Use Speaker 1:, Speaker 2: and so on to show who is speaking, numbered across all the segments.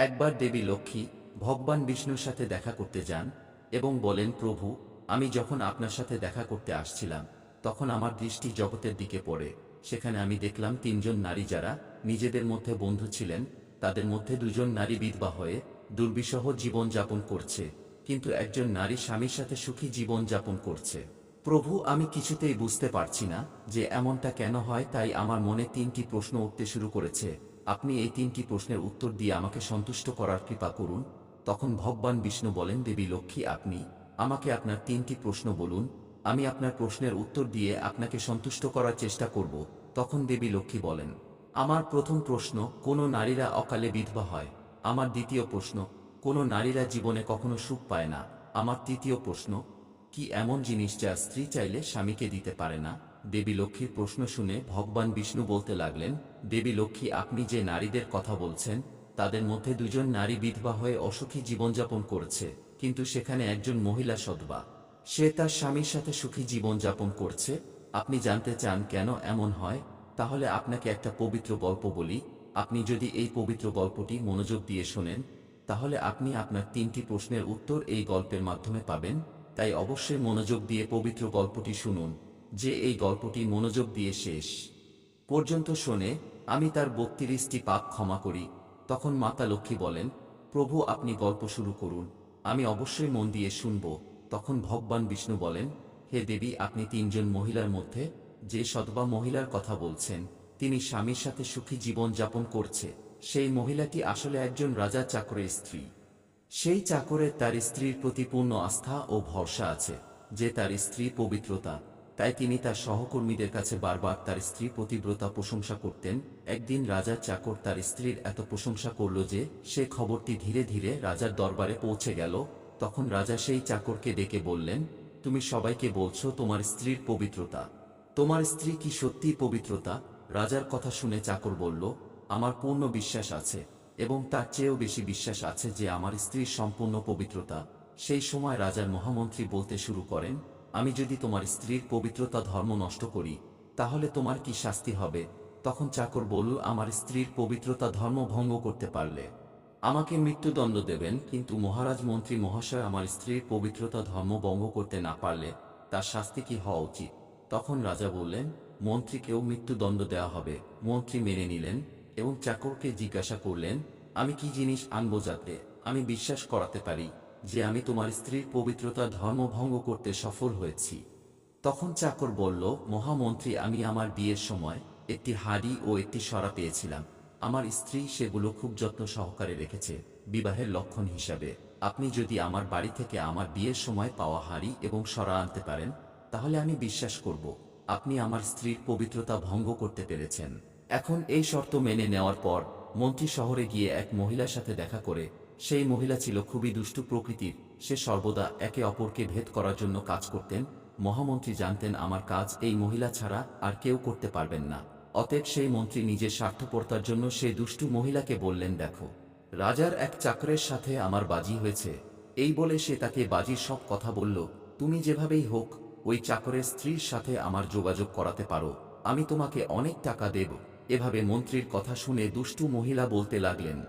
Speaker 1: একবার দেবী লক্ষ্মী ভগবান বিষ্ণুর সাথে দেখা করতে যান এবং বলেন, প্রভু, আমি যখন আপনার সাথে দেখা করতে আসছিলাম তখন আমার দৃষ্টি জগতের দিকে পড়ে। সেখানে আমি দেখলাম তিনজন নারী যারা নিজেদের মধ্যে বন্ধু ছিলেন, তাদের মধ্যে দুজন নারী বিধবা হয়ে দুর্বিষহ জীবন যাপন করছে, কিন্তু একজন নারী স্বামীর সাথে সুখী জীবন যাপন করছে। প্রভু, আমি কিছুতেই বুঝতে পারছি না যে এমনটা কেন হয়, তাই আমার মনে তিনটি প্রশ্ন উঠতে শুরু করেছে। আপনি এই তিনটি প্রশ্নের উত্তর দিয়ে আমাকে সন্তুষ্ট করার কৃপা করুন। তখন ভগবান বিষ্ণু বলেন, দেবী লক্ষ্মী, আপনি আমাকে আপনার তিনটি প্রশ্ন বলুন, আমি আপনার প্রশ্নের উত্তর দিয়ে আপনাকে সন্তুষ্ট করার চেষ্টা করব। তখন দেবী লক্ষ্মী বলেন, আমার প্রথম প্রশ্ন, কোন নারীরা অকালে বিধবা হয়? আমার দ্বিতীয় প্রশ্ন, কোন নারীরা জীবনে কখনো সুখ পায় না? আমার তৃতীয় প্রশ্ন, কি এমন জিনিস যা স্ত্রী চাইলে স্বামীকে দিতে পারে না? দেবী লক্ষ্মীর প্রশ্ন শুনে ভগবান বিষ্ণু বলতে লাগলেন, দেবী লক্ষ্মী, আপনি যে নারীদের কথা বলছেন তাদের মধ্যে দুজন নারী বিধবা হয়ে অসুখী জীবনযাপন করেছে, কিন্তু সেখানে একজন মহিলা সধবা, সে তার স্বামীর সাথে সুখী জীবনযাপন করছে। আপনি জানতে চান কেন এমন হয়? তাহলে আপনাকে একটা পবিত্র গল্প বলি। আপনি যদি এই পবিত্র গল্পটি মনোযোগ দিয়ে শোনেন তাহলে আপনি আপনার তিনটি প্রশ্নের উত্তর এই গল্পের মাধ্যমে পাবেন। তাই অবশ্যই মনোযোগ দিয়ে পবিত্র গল্পটি শুনুন। যে এই গল্পটি মনোযোগ দিয়ে শেষ পর্যন্ত শোনে, আমি তার ৩২টি পাপ ক্ষমা করি। তখন মাতা লক্ষ্মী বলেন, প্রভু, আপনি গল্প শুরু করুন, আমি অবশ্যই মন দিয়ে শুনব। তখন ভগবান বিষ্ণু বলেন, হে দেবী, আপনি তিনজন মহিলার মধ্যে যে সধবা মহিলার কথা বলছেন, তিনি স্বামীর সাথে সুখী জীবন যাপন করছে। সেই মহিলাটি আসলে একজন রাজা চাকরের স্ত্রী। সেই চাকরের তার স্ত্রীর প্রতি পূর্ণ আস্থা ও ভরসা আছে যে তার স্ত্রী পবিত্রতা, তাই তিনি তার সহকর্মীদের কাছে বারবার তার স্ত্রী পতিব্রতা প্রশংসা করতেন। একদিন রাজার চাকর তার স্ত্রীর এত প্রশংসা করল যে সে খবরটি ধীরে ধীরে রাজার দরবারে পৌঁছে গেল। তখন রাজা সেই চাকরকে ডেকে বললেন, তুমি সবাইকে বলছো তোমার স্ত্রীর পবিত্রতা, তোমার স্ত্রী কি সত্যিই পবিত্রতা? রাজার কথা শুনে চাকর বলল, আমার পূর্ণ বিশ্বাস আছে এবং তার চেয়েও বেশি বিশ্বাস আছে যে আমার স্ত্রীর সম্পূর্ণ পবিত্রতা। সেই সময় রাজার মহামন্ত্রী বলতে শুরু করেন, আমি যদি তোমার স্ত্রীর পবিত্রতা ধর্ম নষ্ট করি তাহলে তোমার কি শাস্তি হবে? তখন চাকর বলল, আমার স্ত্রীর পবিত্রতা ধর্ম ভঙ্গ করতে পারলে আমাকে মৃত্যুদণ্ড দেবেন, কিন্তু মহারাজ মন্ত্রী মহাশয়, আমার স্ত্রীর পবিত্রতা ধর্ম ভঙ্গ করতে না পারলে তার শাস্তি কি হওয়া উচিত? তখন রাজা বললেন, মন্ত্রীকেও মৃত্যুদণ্ড দেওয়া হবে। মন্ত্রী মেনে নিলেন এবং চাকরকে জিজ্ঞাসা করলেন, আমি কি জিনিস আনবো যাতে আমি বিশ্বাস করাতে পারি যে আমি তোমার স্ত্রীর পবিত্রতা ধর্ম ভঙ্গ করতে সফল হয়েছি? তখন চাকর বলল, মহামন্ত্রী, আমি আমার বিয়ের সময় একটি হাঁড়ি ও একটি সরা পেয়েছিলাম। আমার স্ত্রী সেগুলো খুব যত্ন সহকারে রেখেছে বিবাহের লক্ষণ হিসাবে। আপনি যদি আমার বাড়ি থেকে আমার বিয়ের সময় পাওয়া হাঁড়ি এবং সরা আনতে পারেন তাহলে আমি বিশ্বাস করব আপনি আমার স্ত্রীর পবিত্রতা ভঙ্গ করতে পেরেছেন। এখন এই শর্ত মেনে নেওয়ার পর মন্ত্রী শহরে গিয়ে এক মহিলার সাথে দেখা করে। সেই মহিলা ছিল খুবই দুষ্টু প্রকৃতির। সে সর্বদা একে অপরকে ভেদ করার জন্য কাজ করতেন। মহামন্ত্রী জানতেন আমার কাজ এই মহিলা ছাড়া আর কেউ করতে পারবেন না। অতএব সেই মন্ত্রী নিজের স্বার্থপরতার জন্য সেই দুষ্টু মহিলাকে বললেন, দেখো, রাজার এক চাকরের সাথে আমার বাজি হয়েছে। এই বলে সে তাকে বাজির সব কথা বলল। তুমি যেভাবেই হোক ওই চাকরের স্ত্রীর সাথে আমার যোগাযোগ করাতে পারো, আমি তোমাকে অনেক টাকা দেব। এভাবে মন্ত্রীর কথা শুনে দুষ্টু মহিলা বলতে লাগলেন,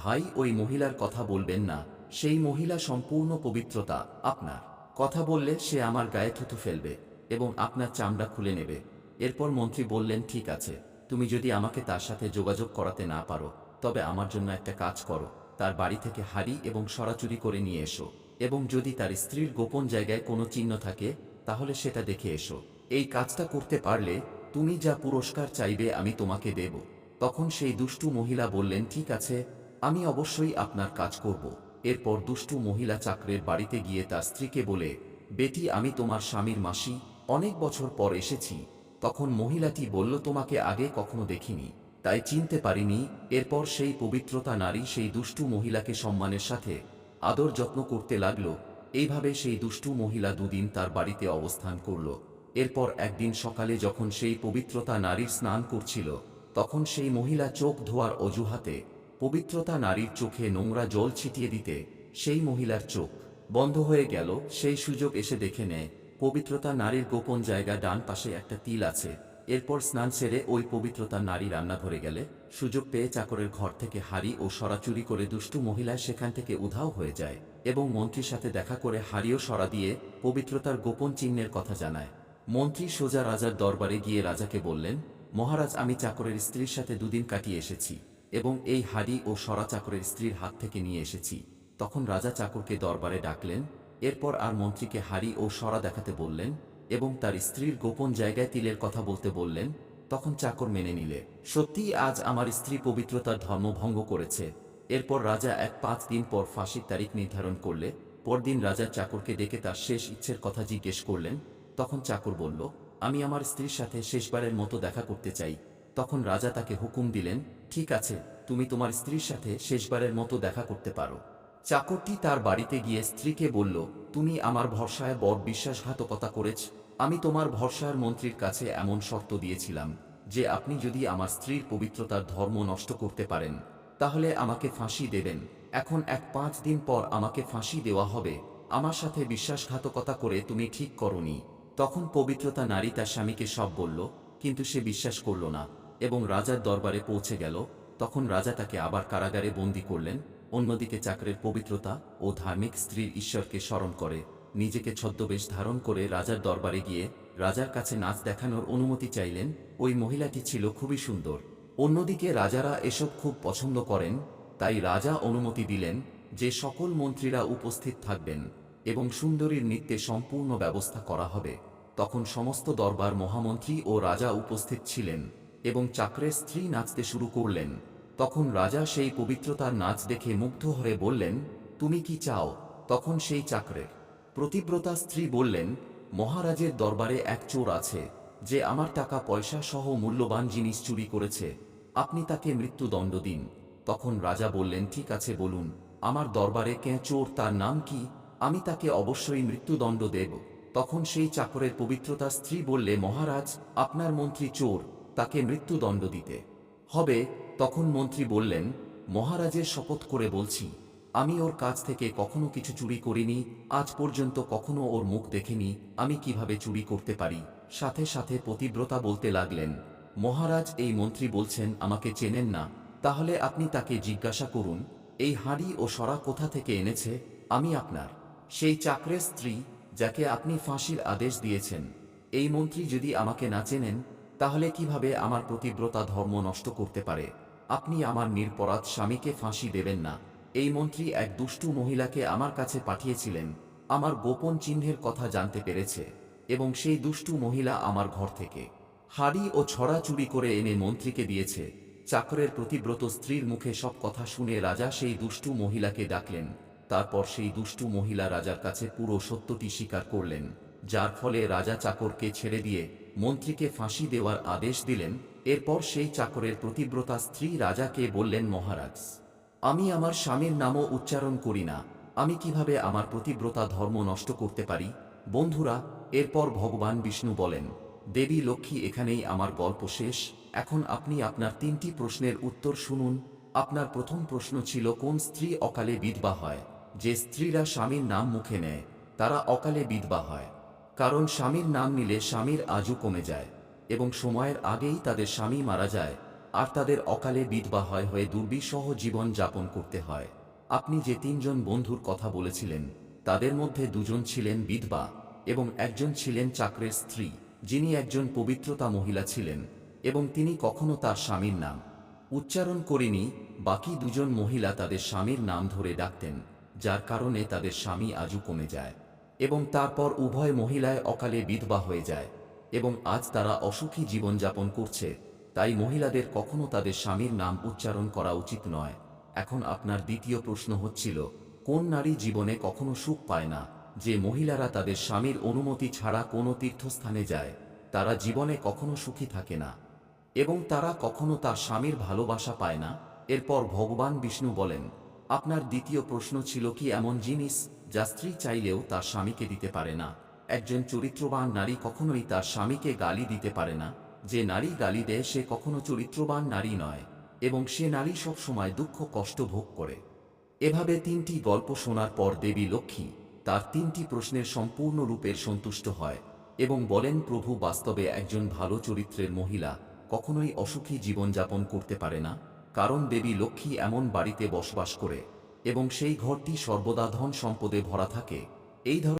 Speaker 1: ভাই, ওই মহিলার কথা বলবেন না। সেই মহিলা সম্পূর্ণ পবিত্রতা, আপনার কথা বললে সে আমার গায়ে থুতু ফেলবে এবং আপনার চামড়া খুলে নেবে। এরপর মন্ত্রী বললেন, ঠিক আছে, তুমি যদি আমাকে তার সাথে যোগাযোগ করাতে না পারো তবে আমার জন্য একটা কাজ করো, তার বাড়ি থেকে হাঁড়ি এবং সরা চুরি করে নিয়ে এসো এবং যদি তার স্ত্রীর গোপন জায়গায় কোনো চিহ্ন থাকে তাহলে সেটা দেখে এসো। এই কাজটা করতে পারলে তুমি যা পুরস্কার চাইবে আমি তোমাকে দেব। তখন সেই দুষ্টু মহিলা বললেন, ঠিক আছে, আমি অবশ্যই আপনার কাজ করব। এরপর দুষ্টু মহিলা চাকরের বাড়িতে গিয়ে তার স্ত্রীকে বলে, বেটি, আমি তোমার স্বামীর মাসি, অনেক বছর পর এসেছি। তখন মহিলাটি বলল, তোমাকে আগে কখনো দেখিনি তাই চিনতে পারিনি। এরপর সেই পবিত্রতা নারী সেই দুষ্টু মহিলাকে সম্মানের সাথে আদর যত্ন করতে লাগল। এইভাবে সেই দুষ্টু মহিলা দুদিন তার বাড়িতে অবস্থান করল। এরপর একদিন সকালে যখন সেই পবিত্রতা নারীর স্নান করছিল তখন সেই মহিলা চোখ ধোয়ার অজুহাতে পবিত্রতা নারীর চোখে নোংরা জল ছিটিয়ে দিতে সেই মহিলার চোখ বন্ধ হয়ে গেল। সেই সুযোগ এসে দেখে নেয় পবিত্রতা নারীর গোপন জায়গা ডান পাশে একটা তিল আছে এরপর স্নান সেরে ওই পবিত্রতা নারী রান্নাঘরে গেলে সুযোগ পেয়ে চাকরের ঘর থেকে হাড়ি ও সরা চুরি করে দুষ্টু মহিলা সেখান থেকে উধাও হয়ে যায় এবং মন্ত্রীর সাথে দেখা করে হাড়ি ও সরা দিয়ে পবিত্রতার গোপন চিহ্নের কথা জানায়। মন্ত্রী সোজা রাজার দরবারে গিয়ে রাজাকে বললেন, মহারাজ, আমি চাকরের স্ত্রীর সাথে দুদিন কাটিয়ে এসেছি এবং এই হাড়ি ও সরা চাকরের স্ত্রীর হাত থেকে নিয়ে এসেছি। তখন রাজা চাকরকে দরবারে ডাকলেন। এরপর আর মন্ত্রীকে হাড়ি ও সরা দেখাতে বললেন এবং তার স্ত্রীর গোপন জায়গায় তিলের কথা বলতে বললেন। তখন চাকর মেনে নিলে, সত্যিই আজ আমার স্ত্রী পবিত্রতার ধর্ম ভঙ্গ করেছে। এরপর রাজা 5 দিন পর ফাঁসির তারিখ নির্ধারণ করলে পরদিন রাজা চাকরকে ডেকে তার শেষ ইচ্ছের কথা জিজ্ঞেস করলেন। তখন চাকর বলল, আমি আমার স্ত্রীর সাথে শেষবারের মতো দেখা করতে চাই। তখন রাজা তাকে হুকুম দিলেন, ঠিক আছে, তুমি তোমার স্ত্রীর সাথে শেষবারের মতো দেখা করতে পারো। চাকরটি তার বাড়িতে গিয়ে স্ত্রীকে বলল, তুমি আমার ভরসায় বড় বিশ্বাসঘাতকতা করেছ। আমি তোমার ভরসার মন্ত্রীর কাছে এমন শর্ত দিয়েছিলাম যে আপনি যদি আমার স্ত্রীর পবিত্রতার ধর্ম নষ্ট করতে পারেন তাহলে আমাকে ফাঁসি দেবেন। এখন 5 দিন পর আমাকে ফাঁসি দেওয়া হবে। আমার সাথে বিশ্বাসঘাতকতা করে তুমি ঠিক করনি। তখন পবিত্রতা নারী তার স্বামীকে সব বলল, কিন্তু সে বিশ্বাস করল না এবং রাজার দরবারে পৌঁছে গেল। তখন রাজা তাকে আবার কারাগারে বন্দী করলেন। অন্যদিকে চাকরের পবিত্রতা ও ধার্মিক স্ত্রীর ঈশ্বরকে স্মরণ করে নিজেকে ছদ্মবেশ ধারণ করে রাজার দরবারে গিয়ে রাজার কাছে নাচ দেখানোর অনুমতি চাইলেন। ওই মহিলাটি ছিল খুবই সুন্দর। অন্যদিকে রাজারা এসব খুব পছন্দ করেন, তাই রাজা অনুমতি দিলেন যে সকল মন্ত্রীরা উপস্থিত থাকবেন এবং সুন্দরীর নৃত্যে সম্পূর্ণ ব্যবস্থা করা হবে। তখন সমস্ত দরবার মহামন্ত্রী ও রাজা উপস্থিত ছিলেন এবং চাকরের স্ত্রী নাচতে শুরু করলেন। তখন রাজা সেই পবিত্রতার নাচ দেখে মুগ্ধ হয়ে বললেন, তুমি কি চাও? তখন সেই চাকরের প্রতিব্রতা স্ত্রী বললেন, মহারাজের দরবারে এক চোর আছে যে আমার টাকা পয়সা সহ মূল্যবান জিনিস চুরি করেছে। আপনি তাকে মৃত্যুদণ্ড দিন। তখন রাজা বললেন, ঠিক আছে, বলুন আমার দরবারে কে চোর, তার নাম কি? আমি তাকে অবশ্যই মৃত্যুদণ্ড দেব। তখন সেই চাকরের পবিত্রতা স্ত্রী বললে, মহারাজ, আপনার মন্ত্রী চোর, তাকে মৃত্যুদণ্ড দিতে হবে। তখন মন্ত্রী বললেন, মহারাজের শপথ করে বলছি, আমি ওর কাছ থেকে কখনো কিছু চুরি করিনি, আজ পর্যন্ত কখনো ওর মুখ দেখিনি, আমি কিভাবে চুরি করতে পারি? সাথে সাথে পতিব্রতা বলতে লাগলেন, মহারাজ, এই মন্ত্রী বলছেন আমাকে চেনেন না, তাহলে আপনি তাকে জিজ্ঞাসা করুন এই হাঁড়ি ও সরা কোথা থেকে এনেছে। আমি আপনার সেই চাকরের স্ত্রী যাকে আপনি ফাঁসির আদেশ দিয়েছেন। এই মন্ত্রী যদি আমাকে না চেনেন তাহলে কিভাবে আমার পতিব্রতা ধর্ম নষ্ট করতে পারে? আপনি আমার নিরপরাধ স্বামীকে ফাঁসি দেবেন না। এই মন্ত্রী এক দুষ্টু মহিলাকে আমার কাছে পাঠিয়েছিলেন, আমার গোপন চিহ্নের কথা জানতে পেরেছে এবং সেই দুষ্টু মহিলা আমার ঘর থেকে হাড়ি ও ছড়া চুরি করে এনে মন্ত্রীকে দিয়েছে। চাকরের প্রতিব্রত স্ত্রীর মুখে সব কথা শুনে রাজা সেই দুষ্টু মহিলাকে ডাকলেন। তারপর সেই দুষ্টু মহিলা রাজার কাছে পুরো সত্যটি স্বীকার করলেন, যার ফলে রাজা চাকরকে ছেড়ে দিয়ে মন্ত্রীকে ফাঁসি দেওয়ার আদেশ দিলেন। এরপর সেই চাকরের প্রতিব্রতা স্ত্রী রাজাকে বললেন, মহারাজ, আমি আমার স্বামীর নামও উচ্চারণ করি না, আমি কিভাবে আমার প্রতিব্রতা ধর্ম নষ্ট করতে পারি? বন্ধুরা, এরপর ভগবান বিষ্ণু বলেন, দেবী লক্ষ্মী, এখানেই আমার গল্প শেষ। এখন আপনি আপনার 3টি প্রশ্নের উত্তর শুনুন। আপনার প্রথম প্রশ্ন ছিল, কোন স্ত্রী অকালে বিধবা হয়? যে স্ত্রীরা স্বামীর নাম মুখে নেয় তারা অকালে বিধবা হয়, কারণ স্বামীর নাম নিলে স্বামীর আজু কমে যায় এবং সময়ের আগেই তাদের স্বামী মারা যায়, আর তাদের অকালে বিধবা হয়ে দুর্বিষহ জীবন যাপন করতে হয়। আপনি যে 3জন বন্ধুর কথা বলেছিলেন তাদের মধ্যে 2জন ছিলেন বিধবা এবং একজন ছিলেন চাকরের স্ত্রী, যিনি একজন পবিত্রতা মহিলা ছিলেন এবং তিনি কখনো তার স্বামীর নাম উচ্চারণ করেনি। বাকি 2জন মহিলা তাদের স্বামীর নাম ধরে ডাকতেন, যার কারণে তাদের স্বামী আজু কমে যায় এবং তারপর উভয় মহিলায় অকালে বিধবা হয়ে যায় এবং আজ তারা অসুখী জীবনযাপন করছে। তাই মহিলাদের কখনো তাদের স্বামীর নাম উচ্চারণ করা উচিত নয়। এখন আপনার দ্বিতীয় প্রশ্ন হচ্ছিল, কোন নারী জীবনে কখনো সুখ পায় না? যে মহিলারা তাদের স্বামীর অনুমতি ছাড়া কোনো তীর্থস্থানে যায় তারা জীবনে কখনো সুখী থাকে না এবং তারা কখনো তার স্বামীর ভালোবাসা পায় না। এরপর ভগবান বিষ্ণু বলেন, আপনার দ্বিতীয় প্রশ্ন ছিল, কি এমন জিনিস যা স্ত্রী চাইলেও তার স্বামীকে দিতে পারে না? একজন চরিত্রবান নারী কখনোই তার স্বামীকে গালি দিতে পারে না। যে নারী গালি দেয় সে কখনো চরিত্রবান নারী নয় এবং সে নারী সব সময় দুঃখ কষ্ট ভোগ করে। এভাবে 3টি গল্প শোনার পর দেবী লক্ষ্মী তার 3টি প্রশ্নের সম্পূর্ণ রূপে সন্তুষ্ট হয় এবং বলেন প্রভু বাস্তবে একজন ভালো চরিত্রের মহিলা কখনোই অসুখী জীবনযাপন করতে পারে না, কারণ দেবী লক্ষ্মী এমন বাড়িতে বসবাস করে এবং সেই ঘরটি সর্বদা ধন সম্পদে ভরা থাকে। এই ধরনের